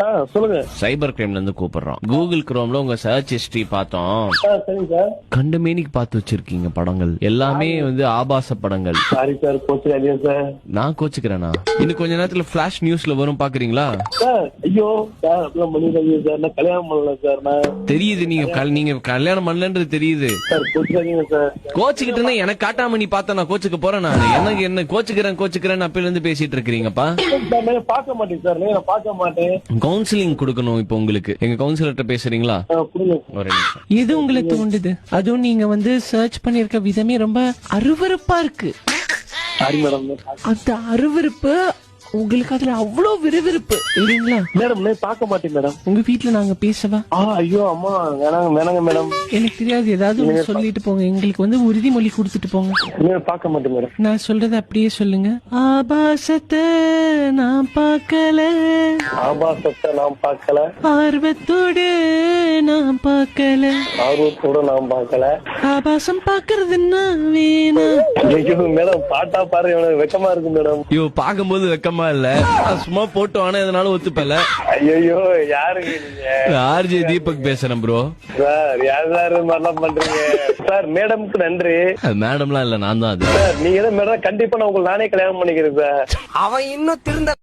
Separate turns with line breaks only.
சொல்லுங்க.
சைபர் கிரைம்ல இருந்து கூப்பிடுறோம். கூகுள் குரோம்ல உங்க சர்ச் ஹிஸ்டரி பார்த்தோம்.
சரிங்க சார்.
கண்டமேனிக்கு பார்த்து வச்சிருக்கீங்க படங்கள் எல்லாமே ஆபாச படங்கள்.
சாரி சார், கோச்சுக்காதீங்க சார்.
நான் கோச்சுக்கிறேனா? இன்னும் கொஞ்ச நேரத்துல பிளாஷ் நியூஸ்ல வரும், பாக்குறீங்களா?
சார் ஐயோ சார், அப்படிலாம் பண்ணிடாதீங்க சார். நான் கல்யாணம் பண்ணல சார். நான்
தெரியுது நீங்க கல்யாணம் பண்ணலன்றது தெரியுது.
சார் கோச்சுக்காதீங்க சார்.
கோச்சுக்கிட்டுனா எனக்கு காட்டாம நீ பார்த்தா நான் கோச்சுக்க போறேன். நான் என்ன கோச்சுக்கிறேன் அப்பல இருந்து பேசிட்டு இருக்கீங்கப்பா.
சார் நான் பார்க்க மாட்டேன் சார். நான் பார்க்க மாட்டேன்.
கவுன்சிலிங் கொடுக்கணும் இப்போ உங்களுக்கு. எங்க கவுன்சிலர்கிட்ட பேசுறீங்களா?
கொடுங்க.
ஒரு நிமிஷம்.
எது உங்களுக்கு தோண்டுது? அதுவும் நீங்க சர்ச் பண்ணிருக்க விதமே ரொம்ப அருவருப்பா இருக்கு.
Sorry madam.
அந்த அருவருப்பு உங்களுக்கு அதுல அவ்வளவு விறுவிறுப்பு இல்லைங்களா?
மேடம் நான் பார்க்க மாட்டேன் மேடம்.
உங்க வீட்டுல நாங்க பேசவா?
ஐயோ அம்மா வேணாங்க மேடம்.
எனக்கு தெரியாது, ஏதாவது ஒண்ணு சொல்லிட்டு போங்க. எங்களுக்கு உறுதிமொழி கொடுத்துட்டு போங்க.
பார்க்க மாட்டேன் மேடம்.
நான் சொல்றத அப்படியே சொல்லுங்க. ஆபாசத்தை நான் பார்க்கல,
ஆபாசத்தை நான் பார்க்கல,
ஆர்வத்தோடு நான் பார்க்கல,
ஆர்வத்தோட நான் பார்க்கல.
ஆபாசம் பாக்குறதுன்னா வேணாம்.
ஐயோ மேடம் பாட்டா பாரு, எனக்கு வெக்கமா இருக்கு மேடம்.
ஐயோ பாக்கும்போது வெக்கமா இல்ல, சும்மா போட்டோ ஆனா எதனாலும் ஒத்துப்பல.
ஐயோ யாருங்க நீங்க?
ஆர்ஜே தீபக் பேசுறேன் ப்ரோ.
சார் யார் சார் மாதிரிலாம் பண்றீங்க? சார் மேடம்க்கு நன்றி.
மேடம்லாம் இல்ல, நான் தான் அது.
சார் நீங்க தான் மேடம், கண்டிப்பா நான் உங்களுக்கு நானே கல்யாணம் பண்ணிக்கிறேன் சார்.
அவன் இன்னும் திருந்த